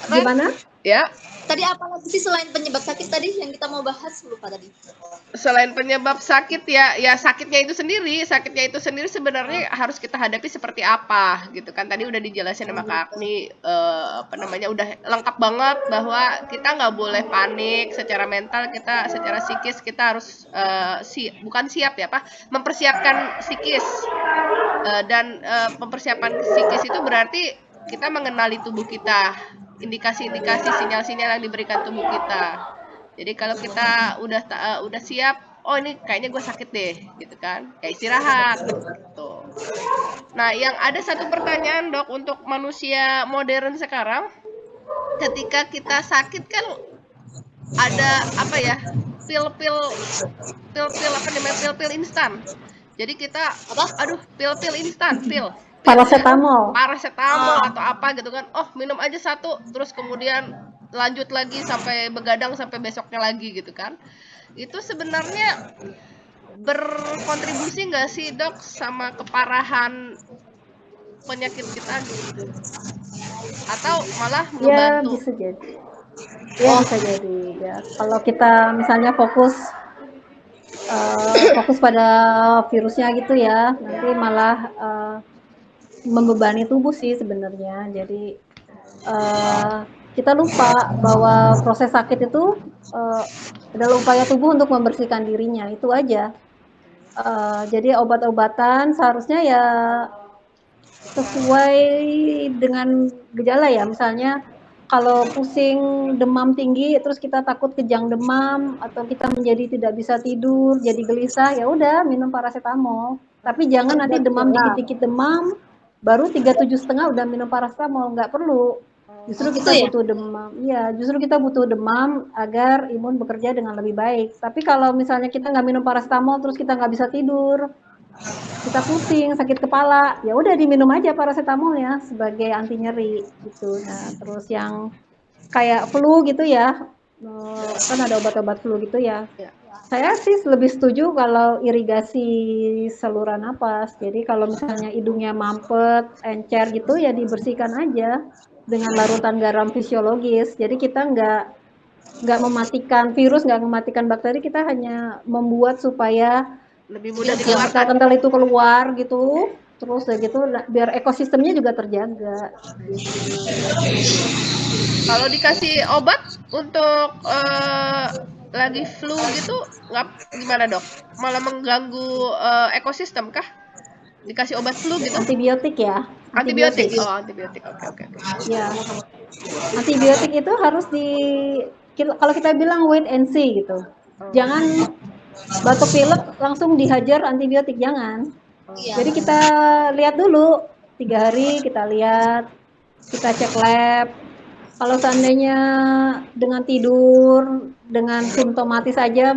Gimana? Ya. Tadi apa lagi sih selain penyebab sakit tadi yang kita mau bahas, lupa tadi. Selain penyebab sakit ya sakitnya itu sendiri sebenarnya harus kita hadapi seperti apa gitu kan. Tadi udah dijelasin sama Kak Agni, udah lengkap banget bahwa kita nggak boleh panik secara mental, kita secara psikis kita harus mempersiapkan psikis. Dan mempersiapkan psikis itu berarti kita mengenali tubuh kita, indikasi-indikasi sinyal-sinyal yang diberikan tubuh kita. Jadi kalau kita udah siap, oh ini kayaknya gue sakit deh, gitu kan? Ya istirahat, gitu. Nah, yang ada satu pertanyaan dok untuk manusia modern sekarang, ketika kita sakit kan ada apa ya? Pil-pil instan. Jadi kita pil instan, Paracetamol atau apa gitu kan. Oh, minum aja satu, terus kemudian lanjut lagi sampai begadang sampai besoknya lagi gitu kan. Itu sebenarnya berkontribusi nggak sih dok sama keparahan penyakit kita gitu? Atau malah ngebantu? ya bisa jadi. Ya bisa jadi ya. Kalau kita misalnya fokus pada virusnya gitu ya, nanti malah membebani tubuh sih sebenarnya. Jadi kita lupa bahwa proses sakit itu adalah upaya tubuh untuk membersihkan dirinya, itu aja. Jadi obat-obatan seharusnya ya sesuai dengan gejala ya, misalnya kalau pusing, demam tinggi, terus kita takut kejang demam atau kita menjadi tidak bisa tidur, jadi gelisah, ya udah minum paracetamol. Tapi jangan nanti demam dikit-dikit demam, baru 37,5 udah minum paracetamol, nggak perlu. Justru kita butuh demam, ya justru kita butuh demam agar imun bekerja dengan lebih baik. Tapi kalau misalnya kita nggak minum paracetamol, terus kita nggak bisa tidur, kita pusing, sakit kepala, ya udah diminum aja paracetamolnya sebagai anti nyeri gitu. Nah, terus yang kayak flu gitu ya, kan ada obat-obat flu gitu ya. Saya sih lebih setuju kalau irigasi saluran napas. Jadi kalau misalnya hidungnya mampet, encer gitu ya dibersihkan aja dengan larutan garam fisiologis. Jadi kita nggak mematikan virus, nggak mematikan bakteri, kita hanya membuat supaya lebih mudah yang kental itu keluar gitu, terus ya gitu biar ekosistemnya juga terjaga. Kalau dikasih obat untuk lagi flu gitu, gimana dok? Malah mengganggu ekosistem kah? Dikasih obat flu gitu? Antibiotik ya. Antibiotik. Oh, antibiotik. Oke. Ya. Antibiotik itu harus kalau kita bilang wait and see gitu. Jangan batuk pilek langsung dihajar antibiotik, jangan. Jadi kita lihat dulu 3 hari, kita lihat, kita cek lab. Kalau seandainya dengan tidur, dengan simptomatis aja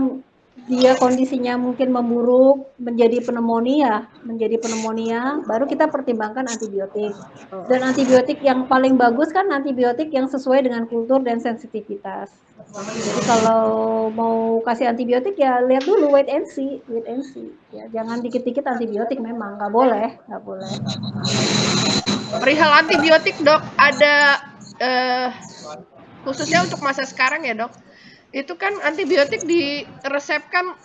dia kondisinya mungkin memburuk, menjadi pneumonia, baru kita pertimbangkan antibiotik. Dan antibiotik yang paling bagus kan antibiotik yang sesuai dengan kultur dan sensitivitas. Jadi kalau mau kasih antibiotik ya lihat dulu, wait and see. Ya, jangan dikit-dikit antibiotik, memang nggak boleh. Perihal antibiotik dok, ada khususnya untuk masa sekarang ya dok, itu kan antibiotik diresepkan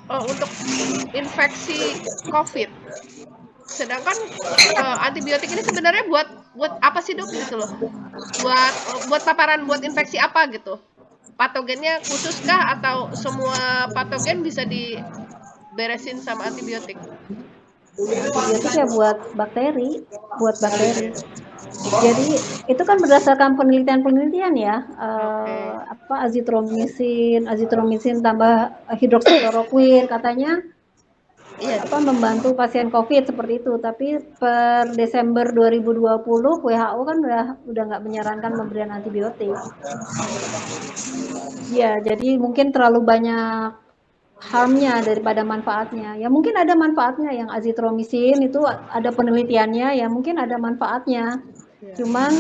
untuk infeksi COVID. Sedangkan antibiotik ini sebenarnya buat apa sih dok gitu loh? Buat paparan, buat infeksi apa gitu? Patogennya khusus kah atau semua patogen bisa diberesin sama antibiotik? Antibiotik ya buat bakteri. Jadi itu kan berdasarkan penelitian ya, azitromisin tambah hidroksikloroquin katanya membantu pasien COVID seperti itu. Tapi per Desember 2020 WHO kan udah nggak menyarankan pemberian antibiotik. Ya, jadi mungkin terlalu banyak harmnya daripada manfaatnya. Ya mungkin ada manfaatnya, yang azitromisin itu ada penelitiannya, ya mungkin ada manfaatnya. Cuman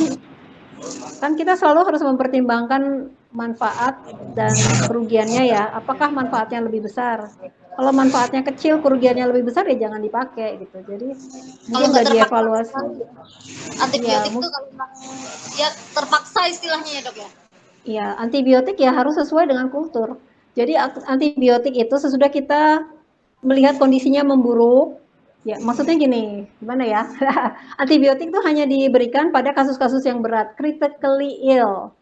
kan kita selalu harus mempertimbangkan manfaat dan kerugiannya ya. Apakah manfaatnya lebih besar? Kalau manfaatnya kecil, kerugiannya lebih besar ya jangan dipakai gitu. Jadi Kalau mungkin nggak udah terpaksa dievaluasi. antibiotik Ya, tuh kalau memang ya terpaksa istilahnya ya dok ya. ya antibiotik ya harus sesuai dengan kultur. Jadi antibiotik itu sesudah kita melihat kondisinya memburuk, ya maksudnya gini, gimana ya? Antibiotik itu hanya diberikan pada kasus-kasus yang berat, critically ill.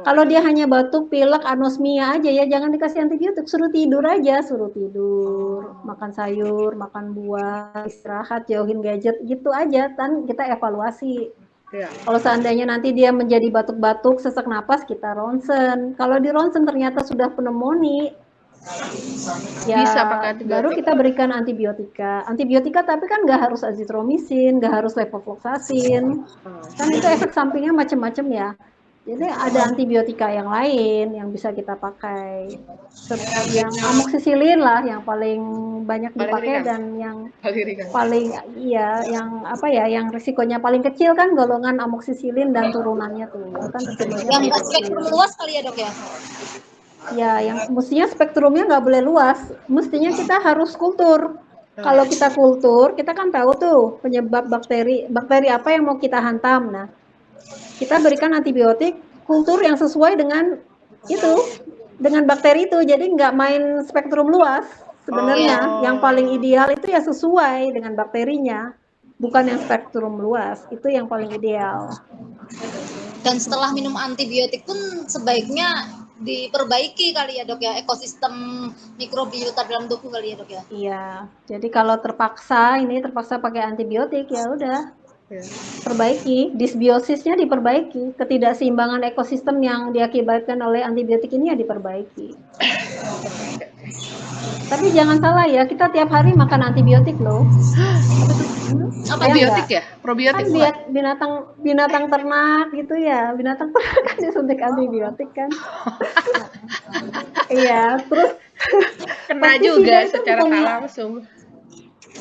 Kalau dia hanya batuk, pilek, anosmia aja ya jangan dikasih antibiotik, suruh tidur aja, suruh tidur, makan sayur, makan buah, istirahat, jauhin gadget, gitu aja, kan kita evaluasi. Ya. Kalau seandainya nanti dia menjadi batuk-batuk, sesak napas, kita ronsen. Kalau di ronsen ternyata sudah pneumonia, ya Bisa pakai antibiotik. baru kita berikan antibiotika. Antibiotika tapi kan nggak harus azitromisin, nggak harus levofloxacin. Kan itu efek sampingnya macam-macam ya. Jadi ada antibiotika yang lain yang bisa kita pakai. Yang amoxicillin lah yang paling banyak dipakai dan yang paling yang apa ya, yang risikonya paling kecil kan golongan amoxicillin dan turunannya tuh. Itu kan risikonya Yang paling spektrum kecil. luas kali ya dok ya. Ya, yang mestinya spektrumnya nggak boleh luas. Mestinya kita harus kultur. Kalau kita kultur, kita kan tahu tuh penyebab bakteri apa yang mau kita hantam. Nah, kita berikan antibiotik kultur yang sesuai dengan itu, dengan bakteri itu. Jadi nggak main spektrum luas. Sebenarnya yang paling ideal itu ya sesuai dengan bakterinya, bukan yang spektrum luas. Itu yang paling ideal. Dan setelah minum antibiotik pun sebaiknya diperbaiki kali ya dok ya, ekosistem mikrobiota dalam tubuh kali ya dok ya. Iya, jadi kalau terpaksa pakai antibiotik ya udah perbaiki, disbiosisnya diperbaiki, ketidakseimbangan ekosistem yang diakibatkan oleh antibiotik ini ya diperbaiki. Tapi jangan salah ya, kita tiap hari makan antibiotik loh. Probiotik ya? Probiotik kan binatang ternak gitu ya, binatang ternak kan disuntik antibiotik kan. Iya, terus kena juga secara tak langsung.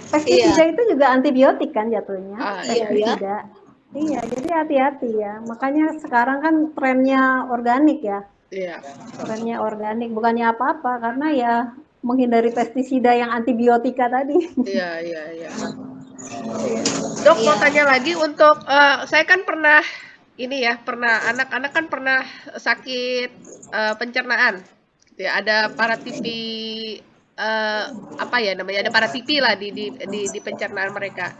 Pestisida itu juga antibiotik kan jatuhnya. Pestisida. Iya, jadi hati-hati ya. Makanya sekarang kan trennya organik ya. Iya. Trennya organik, bukannya apa-apa karena ya menghindari pestisida yang antibiotika tadi. Iya. Dok, mau tanya lagi untuk saya kan pernah anak-anak kan pernah sakit pencernaan. Ya, ada paratipi apa ya namanya, ada paratipi lah di pencernaan mereka.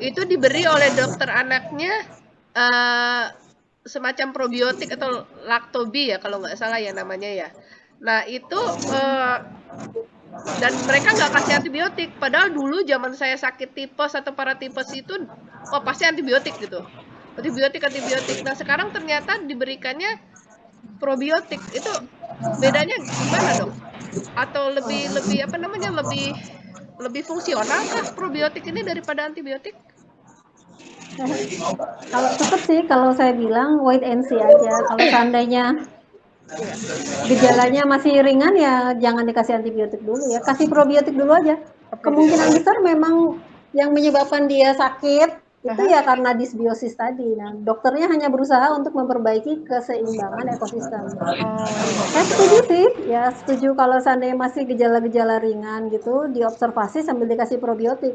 Itu diberi oleh dokter anaknya semacam probiotik atau laktobi ya kalau nggak salah ya namanya ya. Nah itu dan mereka nggak kasih antibiotik, padahal dulu zaman saya sakit tipes atau paratipes itu pasti antibiotik gitu, antibiotik. Nah sekarang ternyata diberikannya probiotik. Itu bedanya gimana dok? Atau lebih apa namanya, lebih fungsional kah probiotik ini daripada antibiotik? Kalau tetap sih, kalau saya bilang wait and see aja. Kalau seandainya gejalanya masih ringan ya jangan dikasih antibiotik dulu ya, kasih probiotik dulu aja. Kemungkinan besar memang yang menyebabkan dia sakit itu ya karena disbiosis tadi. Nah, dokternya hanya berusaha untuk memperbaiki keseimbangan ekosistem. Saya setuju sih, ya setuju kalau seandainya masih gejala-gejala ringan gitu, diobservasi sambil dikasih probiotik.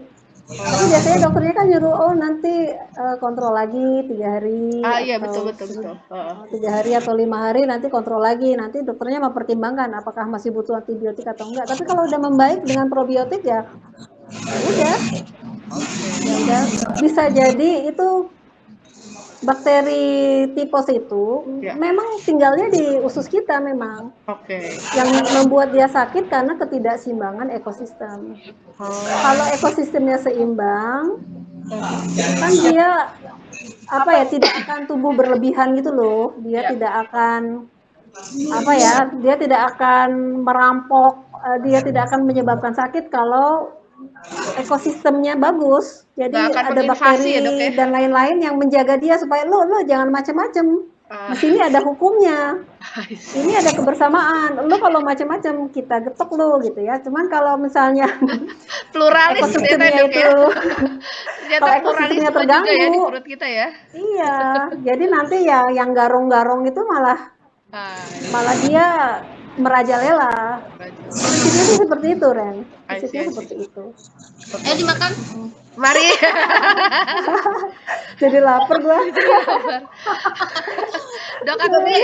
Tapi biasanya dokternya kan nyuruh, oh nanti kontrol lagi 3 hari. Iya betul. 3 hari atau 5 hari nanti kontrol lagi. Nanti dokternya mempertimbangkan apakah masih butuh antibiotik atau enggak. Tapi kalau udah membaik dengan probiotik ya udah. Ya, bisa jadi itu bakteri tipes itu memang tinggalnya di usus kita memang. Yang membuat dia sakit karena ketidakseimbangan ekosistem. Kalau ekosistemnya seimbang, kan dia apa ya, tidak akan tumbuh berlebihan gitu loh. Dia tidak akan apa ya, dia tidak akan merampok, dia tidak akan menyebabkan sakit kalau ekosistemnya bagus. Jadi ada bakteri ya, dan lain-lain yang menjaga dia supaya lo jangan macam-macam. Di sini ada hukumnya. Ini ada kebersamaan. Lo kalau macam-macam kita getok lo gitu ya. Cuman kalau misalnya pluralis ekosistemnya itu kalau ekosistemnya terganggu ya di perut kita ya. Iya. Jadi nanti ya yang garong-garong itu malah dia merajalela. Prinsipnya sih seperti itu, Ren. Prinsipnya I see. seperti itu. Dimakan. Mari. Jadi lapar gua. Dok, Agni,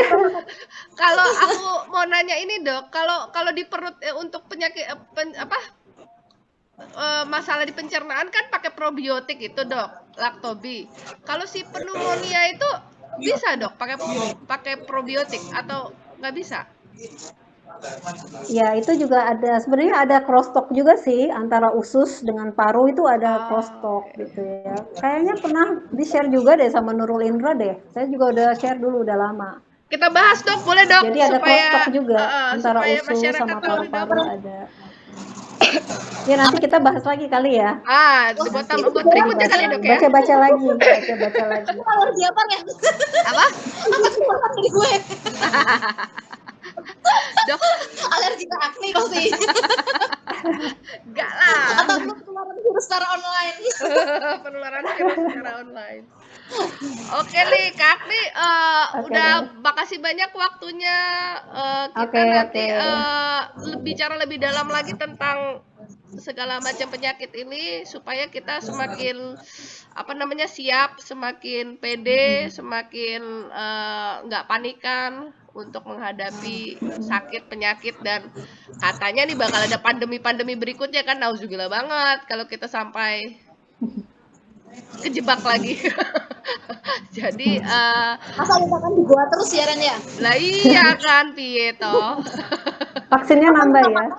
kalau aku mau nanya ini dok, kalau di perut untuk penyakit masalah di pencernaan kan pakai probiotik itu dok, Lactobi. Kalau si pneumonia itu bisa dok pakai probiotik atau nggak bisa? Ya, itu juga ada, sebenarnya ada crosstalk juga sih antara usus dengan paru, itu ada crosstalk gitu ya. Kayaknya pernah di-share juga deh sama Nurul Indra deh. Saya juga udah share dulu, udah lama. Kita bahas dok, boleh dok? Jadi ada crosstalk juga antara supaya usus masyarakat sama tahu paru-paru ada. Ya nanti kita bahas lagi kali ya. Buat berikutnya kali dok ya. Baca-baca lagi, baca-baca lagi. Alergi apa ya? Apa? Apa keluaran dari gue? Dok, Alergi ke acne pasti. enggak lah. Atau lu penularan virus secara online. Penularan virus secara online. Oke nih, Kak Agni, udah makasih banyak waktunya. Kita nanti bicara lebih dalam lagi tentang segala macam penyakit ini supaya kita semakin siap, semakin pede, semakin nggak panikan untuk menghadapi sakit penyakit, dan katanya nih bakal ada pandemi berikutnya kan, nauzubillah banget kalau kita sampai kejebak lagi. Jadi asal lupakan di gua terus ya Ren ya. Lah iya kan piye toh. Vaksinnya nambah ya.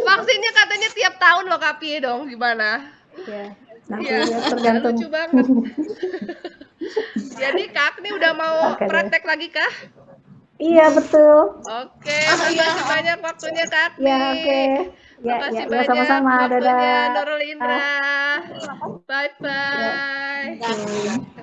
Vaksinnya katanya tiap tahun loh Kak, piye dong gimana? Ya, nanti ya tergantung. Lucu banget. Jadi Kak Agni udah mau praktek lagi kah? Iya betul. Oke, makasih banyak waktunya Kak Agni. Ya oke. Makasih Ya, banyak sama-sama. waktunya Dadah. Nurul Indra. Bye bye.